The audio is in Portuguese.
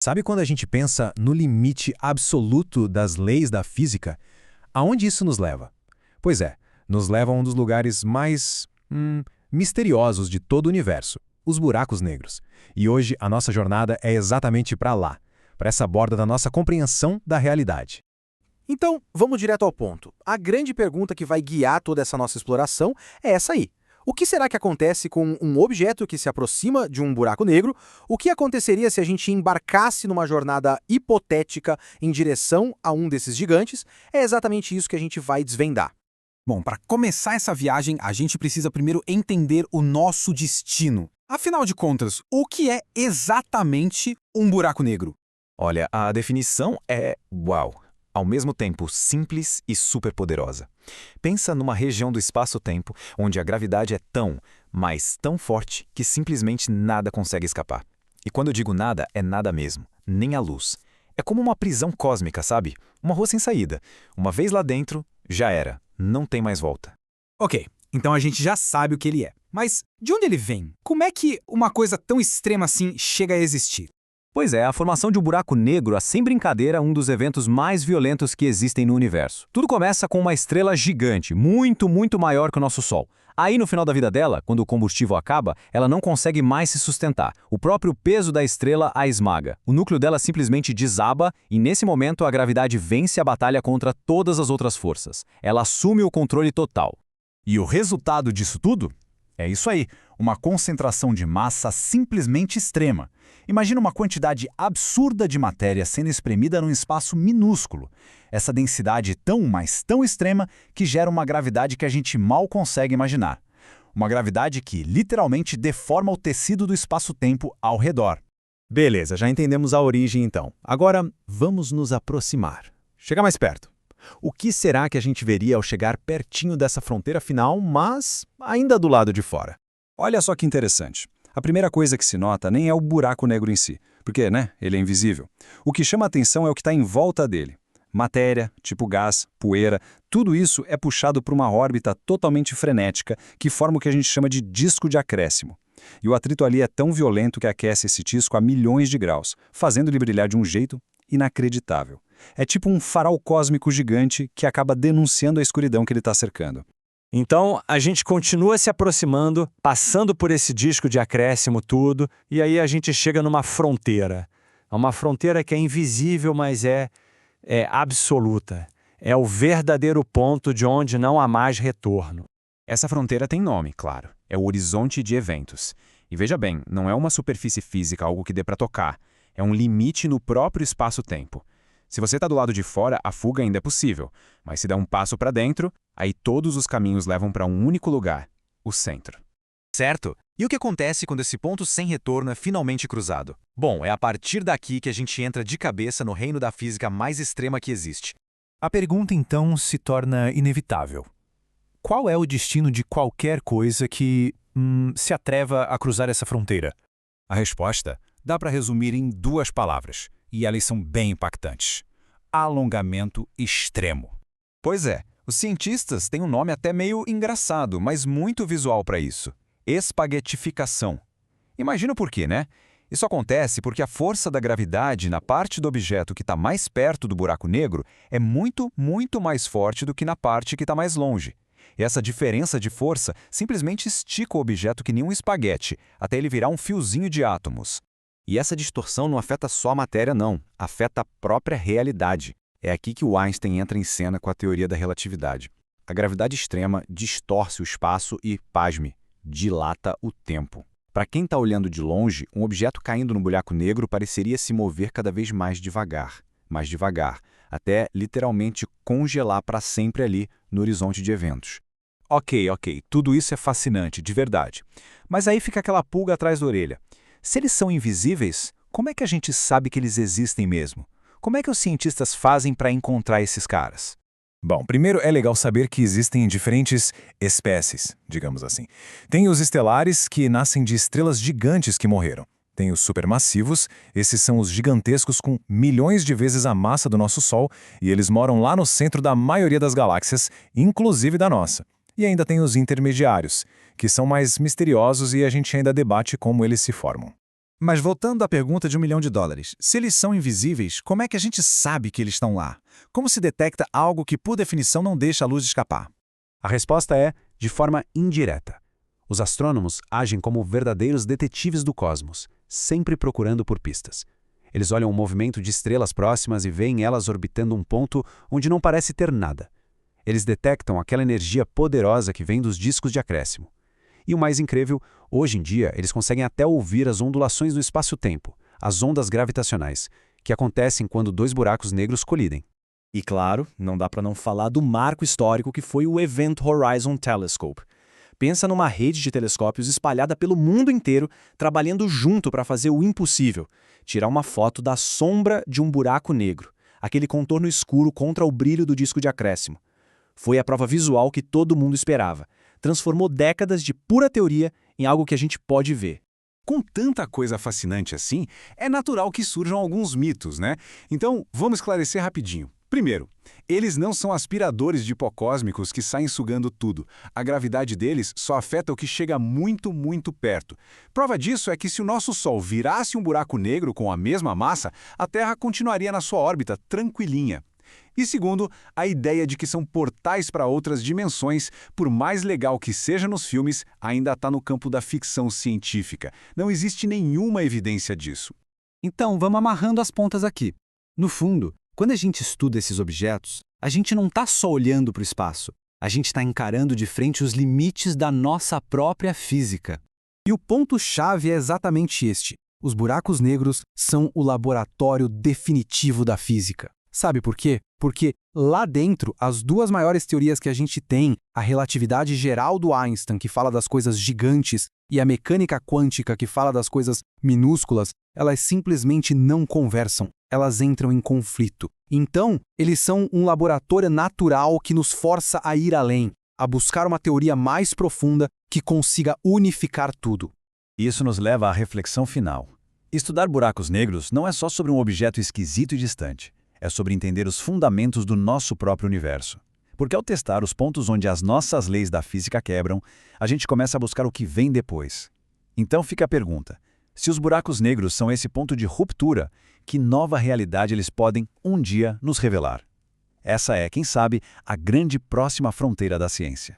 Sabe quando a gente pensa no limite absoluto das leis da física? Aonde isso nos leva? Pois é, nos leva a um dos lugares mais misteriosos de todo o universo, os buracos negros. E hoje a nossa jornada é exatamente para lá, para essa borda da nossa compreensão da realidade. Então, vamos direto ao ponto. A grande pergunta que vai guiar toda essa nossa exploração é essa aí. O que será que acontece com um objeto que se aproxima de um buraco negro? O que aconteceria se a gente embarcasse numa jornada hipotética em direção a um desses gigantes? É exatamente isso que a gente vai desvendar. Bom, para começar essa viagem, a gente precisa primeiro entender o nosso destino. Afinal de contas, o que é exatamente um buraco negro? Olha, a definição é uau! Ao mesmo tempo simples e superpoderosa. Pensa numa região do espaço-tempo onde a gravidade é tão, mas tão forte que simplesmente nada consegue escapar. E quando eu digo nada, é nada mesmo, nem a luz. É como uma prisão cósmica, sabe? Uma rua sem saída. Uma vez lá dentro, já era. Não tem mais volta. Ok, então a gente já sabe o que ele é. Mas de onde ele vem? Como é que uma coisa tão extrema assim chega a existir? Pois é, a formação de um buraco negro é, sem brincadeira, um dos eventos mais violentos que existem no universo. Tudo começa com uma estrela gigante, muito maior que o nosso Sol. Aí, no final da vida dela, quando o combustível acaba, ela não consegue mais se sustentar. O próprio peso da estrela a esmaga. O núcleo dela simplesmente desaba e, nesse momento, a gravidade vence a batalha contra todas as outras forças. Ela assume o controle total. E o resultado disso tudo? É isso aí, uma concentração de massa simplesmente extrema. Imagina uma quantidade absurda de matéria sendo espremida num espaço minúsculo. Essa densidade tão, mas tão extrema que gera uma gravidade que a gente mal consegue imaginar. Uma gravidade que literalmente deforma o tecido do espaço-tempo ao redor. Beleza, já entendemos a origem então. Agora, vamos nos aproximar. Chega mais perto. O que será que a gente veria ao chegar pertinho dessa fronteira final, mas ainda do lado de fora? Olha só que interessante. A primeira coisa que se nota nem é o buraco negro em si, porque, ele é invisível. O que chama a atenção é o que está em volta dele. Matéria, tipo gás, poeira, tudo isso é puxado por uma órbita totalmente frenética que forma o que a gente chama de disco de acréscimo. E o atrito ali é tão violento que aquece esse disco a milhões de graus, fazendo ele brilhar de um jeito inacreditável. É tipo um farol cósmico gigante que acaba denunciando a escuridão que ele está cercando. Então, a gente continua se aproximando, passando por esse disco de acréscimo tudo, e aí a gente chega numa fronteira. É uma fronteira que é invisível, mas é absoluta. É o verdadeiro ponto de onde não há mais retorno. Essa fronteira tem nome, claro. É o horizonte de eventos. E veja bem, não é uma superfície física, algo que dê para tocar. É um limite no próprio espaço-tempo. Se você está do lado de fora, a fuga ainda é possível. Mas se der um passo para dentro, aí todos os caminhos levam para um único lugar, o centro. Certo? E o que acontece quando esse ponto sem retorno é finalmente cruzado? Bom, é a partir daqui que a gente entra de cabeça no reino da física mais extrema que existe. A pergunta então se torna inevitável. Qual é o destino de qualquer coisa que se atreva a cruzar essa fronteira? A resposta dá para resumir em 2 palavras, e elas são bem impactantes. Alongamento extremo. Pois é, os cientistas têm um nome até meio engraçado, mas muito visual para isso. Espaguetificação. Imagina o porquê, né? Isso acontece porque a força da gravidade na parte do objeto que está mais perto do buraco negro é muito mais forte do que na parte que está mais longe. E essa diferença de força simplesmente estica o objeto que nem um espaguete, até ele virar um fiozinho de átomos. E essa distorção não afeta só a matéria, não. Afeta a própria realidade. É aqui que o Einstein entra em cena com a teoria da relatividade. A gravidade extrema distorce o espaço e, pasme, dilata o tempo. Para quem está olhando de longe, um objeto caindo no buraco negro pareceria se mover cada vez mais devagar, até literalmente congelar para sempre ali no horizonte de eventos. Ok, tudo isso é fascinante, de verdade. Mas aí fica aquela pulga atrás da orelha. Se eles são invisíveis, como é que a gente sabe que eles existem mesmo? Como é que os cientistas fazem para encontrar esses caras? Bom, primeiro é legal saber que existem diferentes espécies, digamos assim. Tem os estelares, que nascem de estrelas gigantes que morreram. Tem os supermassivos, esses são os gigantescos com milhões de vezes a massa do nosso Sol, e eles moram lá no centro da maioria das galáxias, inclusive da nossa. E ainda tem os intermediários, que são mais misteriosos e a gente ainda debate como eles se formam. Mas voltando à pergunta de $1 milhão, se eles são invisíveis, como é que a gente sabe que eles estão lá? Como se detecta algo que, por definição, não deixa a luz escapar? A resposta é de forma indireta. Os astrônomos agem como verdadeiros detetives do cosmos, sempre procurando por pistas. Eles olham o movimento de estrelas próximas e veem elas orbitando um ponto onde não parece ter nada. Eles detectam aquela energia poderosa que vem dos discos de acréscimo. E o mais incrível, hoje em dia eles conseguem até ouvir as ondulações do espaço-tempo, as ondas gravitacionais, que acontecem quando dois buracos negros colidem. E claro, não dá para não falar do marco histórico que foi o Event Horizon Telescope. Pensa numa rede de telescópios espalhada pelo mundo inteiro, trabalhando junto para fazer o impossível, tirar uma foto da sombra de um buraco negro, aquele contorno escuro contra o brilho do disco de acréscimo. Foi a prova visual que todo mundo esperava. Transformou décadas de pura teoria em algo que a gente pode ver. Com tanta coisa fascinante assim, é natural que surjam alguns mitos, né? Então, vamos esclarecer rapidinho. Primeiro, eles não são aspiradores de pó cósmicos que saem sugando tudo. A gravidade deles só afeta o que chega muito, muito perto. Prova disso é que se o nosso Sol virasse um buraco negro com a mesma massa, a Terra continuaria na sua órbita tranquilinha. E segundo, a ideia de que são portais para outras dimensões, por mais legal que seja nos filmes, ainda está no campo da ficção científica. Não existe nenhuma evidência disso. Então, vamos amarrando as pontas aqui. No fundo, quando a gente estuda esses objetos, a gente não está só olhando para o espaço. A gente está encarando de frente os limites da nossa própria física. E o ponto-chave é exatamente este. Os buracos negros são o laboratório definitivo da física. Sabe por quê? Porque lá dentro, as duas maiores teorias que a gente tem, a relatividade geral do Einstein, que fala das coisas gigantes, e a mecânica quântica, que fala das coisas minúsculas, elas simplesmente não conversam. Elas entram em conflito. Então, eles são um laboratório natural que nos força a ir além, a buscar uma teoria mais profunda que consiga unificar tudo. Isso nos leva à reflexão final. Estudar buracos negros não é só sobre um objeto esquisito e distante. É sobre entender os fundamentos do nosso próprio universo. Porque ao testar os pontos onde as nossas leis da física quebram, a gente começa a buscar o que vem depois. Então fica a pergunta: se os buracos negros são esse ponto de ruptura, que nova realidade eles podem, um dia, nos revelar? Essa é, quem sabe, a grande próxima fronteira da ciência.